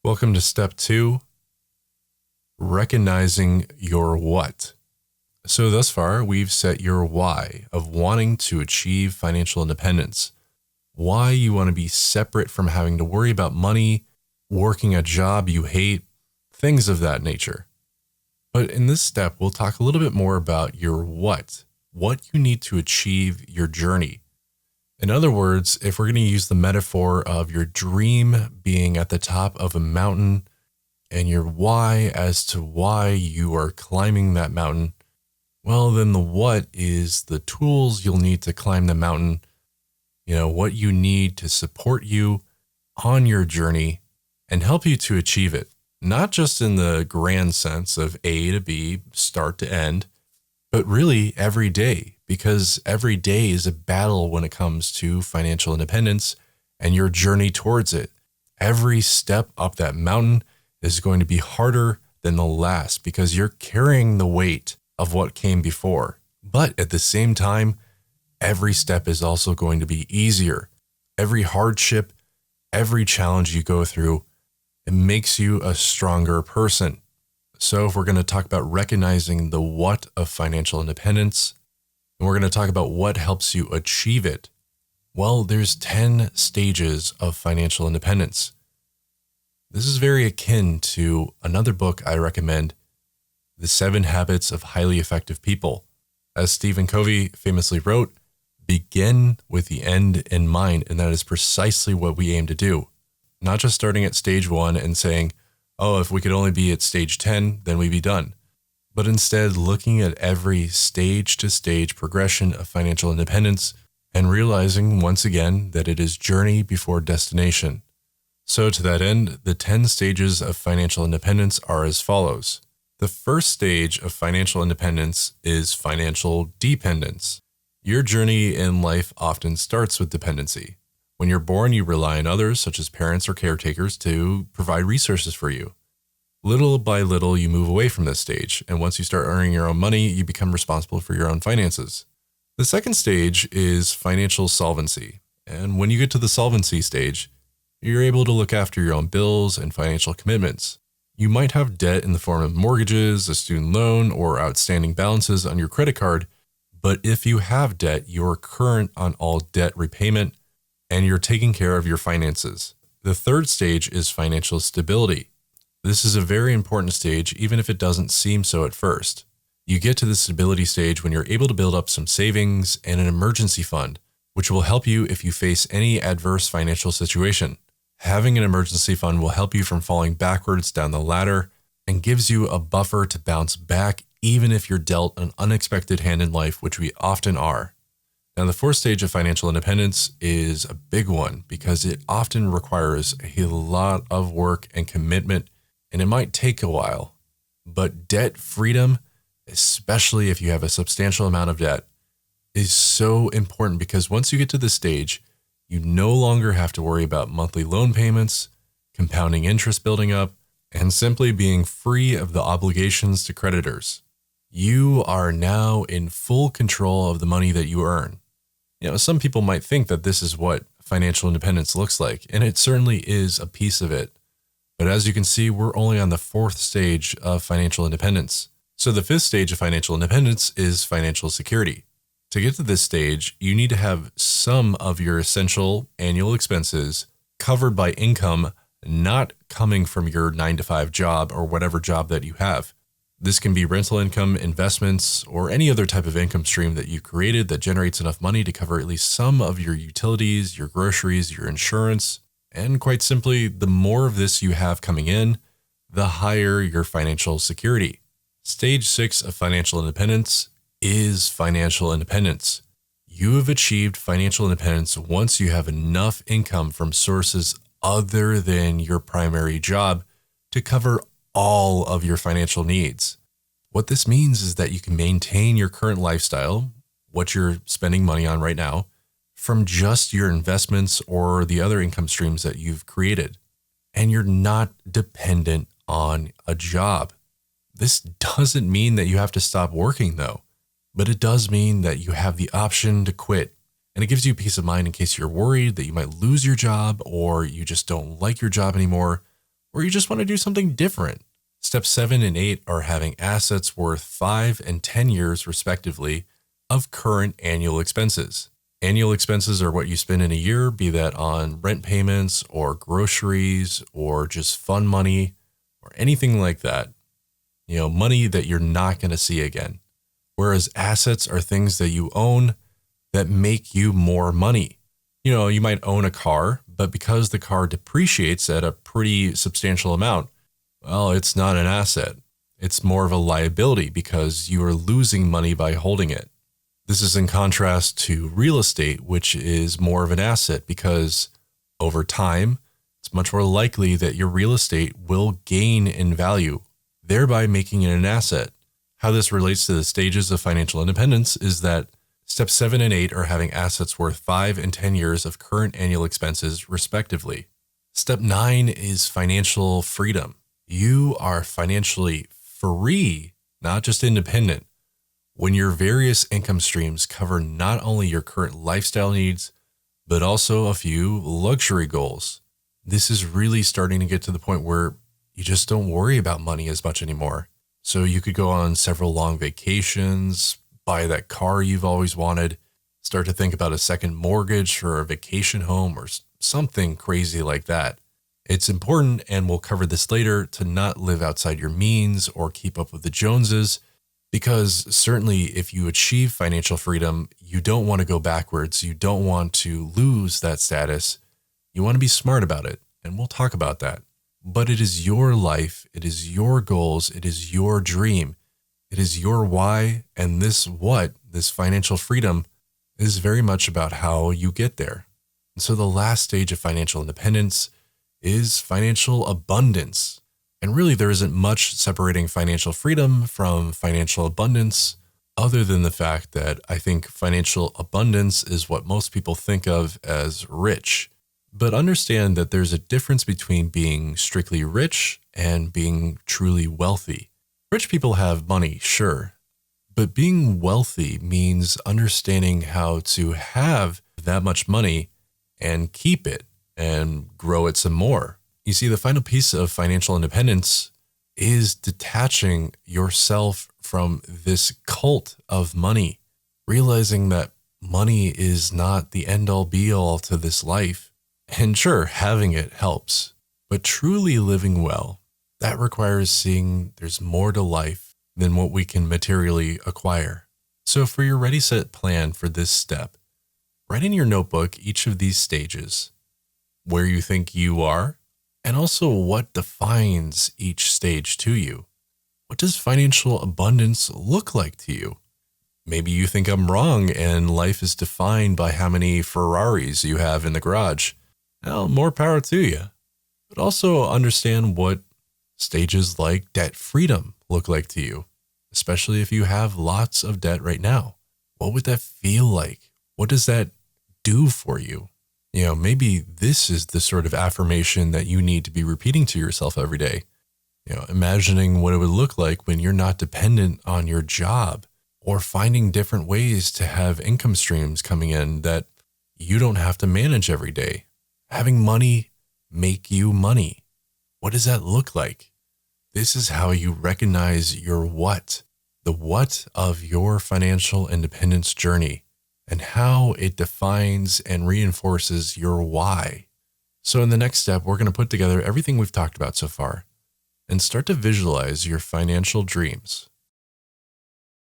Welcome to step 2, recognizing your what. So thus far, we've set your why of wanting to achieve financial independence, why you want to be separate from having to worry about money, working a job you hate, things of that nature. But in this step, we'll talk a little bit more about your what you need to achieve your journey. In other words, if we're going to use the metaphor of your dream being at the top of a mountain and your why as to why you are climbing that mountain, well, then the what is the tools you'll need to climb the mountain, what you need to support you on your journey and help you to achieve it. Not just in the grand sense of A to B, start to end, but really every day, because every day is a battle when it comes to financial independence and your journey towards it. Every step up that mountain is going to be harder than the last because you're carrying the weight of what came before. But at the same time, every step is also going to be easier. Every hardship, every challenge you go through, it makes you a stronger person. So if we're going to talk about recognizing the what of financial independence, and we're going to talk about what helps you achieve it, well, there's 10 stages of financial independence. This is very akin to another book I recommend, The 7 Habits of Highly Effective People. As Stephen Covey famously wrote, begin with the end in mind, and that is precisely what we aim to do. Not just starting at stage 1 and saying, oh, if we could only be at stage 10, then we'd be done. But instead looking at every stage-to-stage progression of financial independence and realizing once again that it is journey before destination. So to that end, the 10 stages of financial independence are as follows. The first stage of financial independence is financial dependence. Your journey in life often starts with dependency. When you're born, you rely on others, such as parents or caretakers, to provide resources for you. Little by little, you move away from this stage, and once you start earning your own money, you become responsible for your own finances. The second stage is financial solvency, and when you get to the solvency stage, you're able to look after your own bills and financial commitments. You might have debt in the form of mortgages, a student loan, or outstanding balances on your credit card, but if you have debt, you're current on all debt repayment, and you're taking care of your finances. The third stage is financial stability. This is a very important stage, even if it doesn't seem so at first. You get to the stability stage when you're able to build up some savings and an emergency fund, which will help you if you face any adverse financial situation. Having an emergency fund will help you from falling backwards down the ladder and gives you a buffer to bounce back even if you're dealt an unexpected hand in life, which we often are. Now, the fourth stage of financial independence is a big one because it often requires a lot of work and commitment, and it might take a while. But debt freedom, especially if you have a substantial amount of debt, is so important because once you get to this stage, you no longer have to worry about monthly loan payments, compounding interest building up, and simply being free of the obligations to creditors. You are now in full control of the money that you earn. Some people might think that this is what financial independence looks like, and it certainly is a piece of it. But as you can see, we're only on the fourth stage of financial independence. So the fifth stage of financial independence is financial security. To get to this stage, you need to have some of your essential annual expenses covered by income not coming from your 9-to-5 job or whatever job that you have. This can be rental income, investments, or any other type of income stream that you created that generates enough money to cover at least some of your utilities, your groceries, your insurance. And quite simply, the more of this you have coming in, the higher your financial security. Stage 6 of financial independence is financial independence. You have achieved financial independence once you have enough income from sources other than your primary job to cover all of your financial needs. What this means is that you can maintain your current lifestyle, what you're spending money on right now, from just your investments or the other income streams that you've created. And you're not dependent on a job. This doesn't mean that you have to stop working though, but it does mean that you have the option to quit. And it gives you peace of mind in case you're worried that you might lose your job or you just don't like your job anymore. or you just want to do something different. Step 7 and 8 are having assets worth 5 and 10 years, respectively, of current annual expenses. Annual expenses are what you spend in a year, be that on rent payments or groceries or just fun money or anything like that. Money that you're not going to see again. Whereas assets are things that you own that make you more money. You might own a car, but because the car depreciates at a pretty substantial amount, well, it's not an asset. It's more of a liability because you are losing money by holding it. This is in contrast to real estate, which is more of an asset because over time, it's much more likely that your real estate will gain in value, thereby making it an asset. How this relates to the stages of financial independence is that steps 7 and 8 are having assets worth 5 and 10 years of current annual expenses, respectively. Step 9 is financial freedom. You are financially free, not just independent, when your various income streams cover not only your current lifestyle needs, but also a few luxury goals. This is really starting to get to the point where you just don't worry about money as much anymore. So you could go on several long vacations, buy that car you've always wanted, start to think about a second mortgage for a vacation home or something crazy like that. It's important, and we'll cover this later, to not live outside your means or keep up with the Joneses, because certainly if you achieve financial freedom, you don't want to go backwards. You don't want to lose that status. You want to be smart about it, and we'll talk about that. But it is your life. It is your goals. It is your dream. It is your why, and this financial freedom, is very much about how you get there. And so the last stage of financial independence is financial abundance. And really, there isn't much separating financial freedom from financial abundance, other than the fact that I think financial abundance is what most people think of as rich. But understand that there's a difference between being strictly rich and being truly wealthy. Rich people have money, sure, but being wealthy means understanding how to have that much money and keep it and grow it some more. You see, the final piece of financial independence is detaching yourself from this cult of money, realizing that money is not the end-all be-all to this life. And sure, having it helps, but truly living well, that requires seeing there's more to life than what we can materially acquire. So for your ready, set plan for this step, write in your notebook each of these stages, where you think you are, and also what defines each stage to you. What does financial abundance look like to you? Maybe you think I'm wrong and life is defined by how many Ferraris you have in the garage. Well, more power to you. But also understand what stages like debt freedom look like to you, especially if you have lots of debt right now. What would that feel like? What does that do for you? Maybe this is the sort of affirmation that you need to be repeating to yourself every day. Imagining what it would look like when you're not dependent on your job, or finding different ways to have income streams coming in that you don't have to manage every day. Having money make you money. What does that look like? This is how you recognize your what, the what of your financial independence journey, and how it defines and reinforces your why. So in the next step, we're going to put together everything we've talked about so far and start to visualize your financial dreams.